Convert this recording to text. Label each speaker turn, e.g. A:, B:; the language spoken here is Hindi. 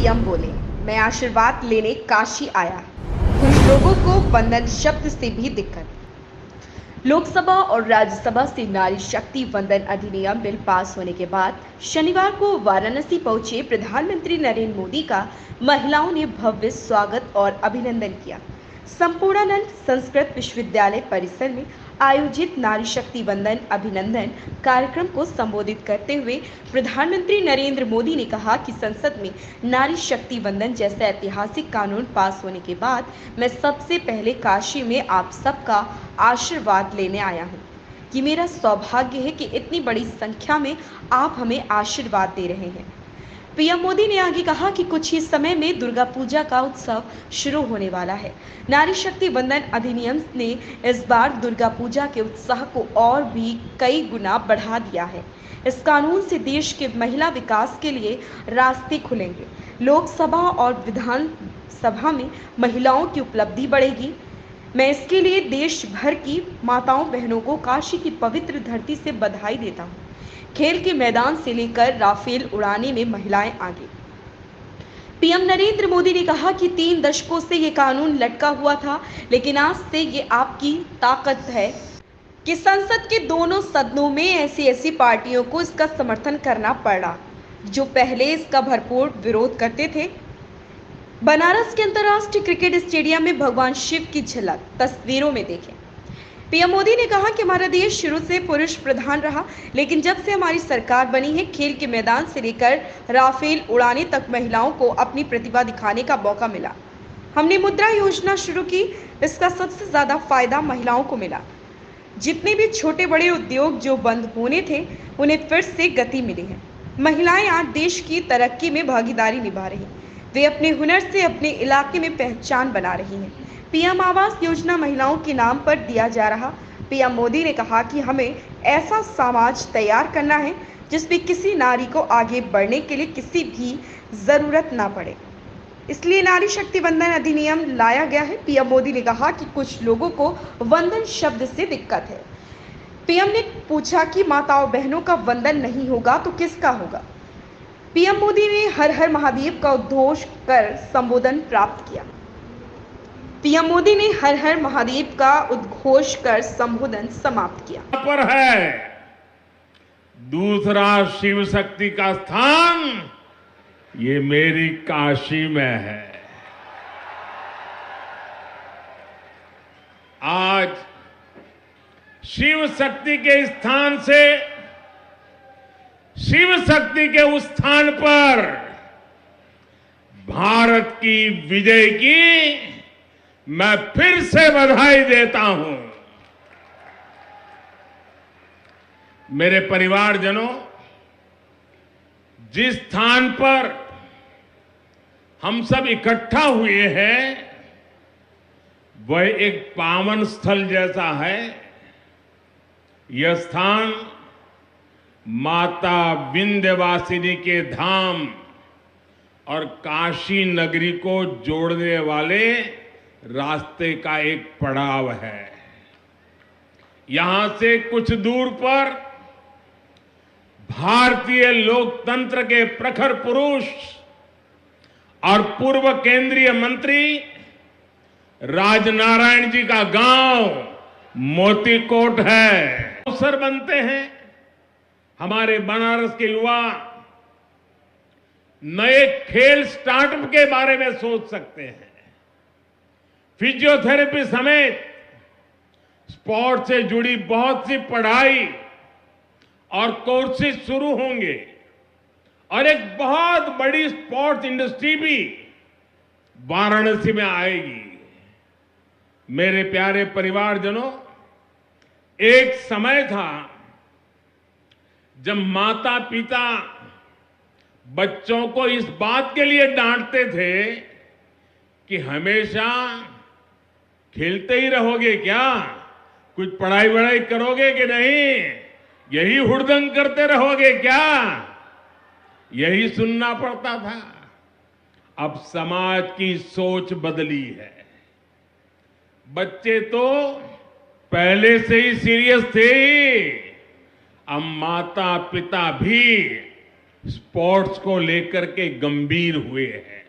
A: पीएम बोले, मैं आशीर्वाद लेने काशी आया। कुछ लोगों को वंदन शब्द से भी दिक्कत। लोकसभा और राज्यसभा से नारी शक्ति वंदन अधिनियम बिल पास होने के बाद शनिवार को वाराणसी पहुंचे प्रधानमंत्री नरेंद्र मोदी का महिलाओं ने भव्य स्वागत और अभिनंदन किया। संपूर्णानंद संस्कृत विश्वविद्यालय परिसर में आयोजित नारी शक्ति वंदन अभिनंदन कार्यक्रम को संबोधित करते हुए प्रधानमंत्री नरेंद्र मोदी ने कहा कि संसद में नारी शक्ति वंदन जैसा ऐतिहासिक कानून पास होने के बाद मैं सबसे पहले काशी में आप सबका आशीर्वाद लेने आया हूं कि मेरा सौभाग्य है कि इतनी बड़ी संख्या में आप हमें आशीर्वाद दे रहे हैं। पीएम मोदी ने आगे कहा कि कुछ ही समय में दुर्गा पूजा का उत्सव शुरू होने वाला है। नारी शक्ति वंदन अधिनियम ने इस बार दुर्गा पूजा के उत्साह को और भी कई गुना बढ़ा दिया है। इस कानून से देश के महिला विकास के लिए रास्ते खुलेंगे। लोकसभा और विधानसभा में महिलाओं की उपलब्धि बढ़ेगी। मैं इसके लिए देश भर की माताओं बहनों को काशी की पवित्र धरती से बधाई देता हूँ। खेल के मैदान से लेकर राफेल उड़ाने में महिलाएं आगे। पीएम नरेंद्र मोदी ने कहा कि 3 दशकों से ये कानून लटका हुआ था, लेकिन आज से ये आपकी ताकत है कि संसद के दोनों सदनों में ऐसी पार्टियों को इसका समर्थन करना पड़ा जो पहले इसका भरपूर विरोध करते थे। बनारस के अंतर्राष्ट्रीय क्रिकेट स्टेडियम में भगवान शिव की झलक तस्वीरों में देखें। पीएम मोदी ने कहा कि हमारा देश शुरू से पुरुष प्रधान रहा, लेकिन जब से हमारी सरकार बनी है, खेल के मैदान से लेकर राफेल उड़ाने तक महिलाओं को अपनी प्रतिभा दिखाने का मौका मिला। हमने मुद्रा योजना शुरू की, इसका सबसे ज्यादा फायदा महिलाओं को मिला। जितने भी छोटे बड़े उद्योग जो बंद होने थे, उन्हें फिर से गति मिली है। महिलाएं आज देश की तरक्की में भागीदारी निभा रही, वे अपने हुनर से अपने इलाके में पहचान बना रही हैं। पीएम आवास योजना महिलाओं के नाम पर दिया जा रहा। पीएम मोदी ने कहा कि हमें ऐसा समाज तैयार करना है जिसमें किसी नारी को आगे बढ़ने के लिए किसी भी जरूरत ना पड़े, इसलिए नारी शक्ति वंदन अधिनियम लाया गया है। पीएम मोदी ने कहा कि कुछ लोगों को वंदन शब्द से दिक्कत है। पीएम ने पूछा कि माताओं बहनों का वंदन नहीं होगा तो किसका होगा। पीएम मोदी ने हर हर महादेव का उद्घोष कर संबोधन प्राप्त किया। पीएम मोदी ने हर हर महादेव का उद्घोष कर संबोधन समाप्त किया।
B: पर है दूसरा शिव शक्ति का स्थान, ये मेरी काशी में है। आज शिव शक्ति के स्थान से शिव शक्ति के उस स्थान पर भारत की विजय की मैं फिर से बधाई देता हूं। मेरे परिवारजनों, जिस स्थान पर हम सब इकट्ठा हुए हैं वह एक पावन स्थल जैसा है। यह स्थान माता विंध्यवासिनी के धाम और काशी नगरी को जोड़ने वाले रास्ते का एक पड़ाव है। यहां से कुछ दूर पर भारतीय लोकतंत्र के प्रखर पुरुष और पूर्व केंद्रीय मंत्री राजनारायण जी का गांव मोतीकोट है। अवसर बनते हैं, हमारे बनारस के युवा नए खेल स्टार्टअप के बारे में सोच सकते हैं। फिजियोथेरेपी समेत स्पोर्ट्स से जुड़ी बहुत सी पढ़ाई और कोर्सेज शुरू होंगे और एक बहुत बड़ी स्पोर्ट्स इंडस्ट्री भी वाराणसी में आएगी। मेरे प्यारे परिवारजनों, एक समय था जब माता पिता बच्चों को इस बात के लिए डांटते थे कि हमेशा खेलते ही रहोगे क्या, कुछ पढ़ाई वढ़ाई करोगे कि नहीं, यही हुड़दंग करते रहोगे क्या, यही सुनना पड़ता था। अब समाज की सोच बदली है। बच्चे तो पहले से ही सीरियस थे, अब माता पिता भी स्पोर्ट्स को लेकर के गंभीर हुए हैं।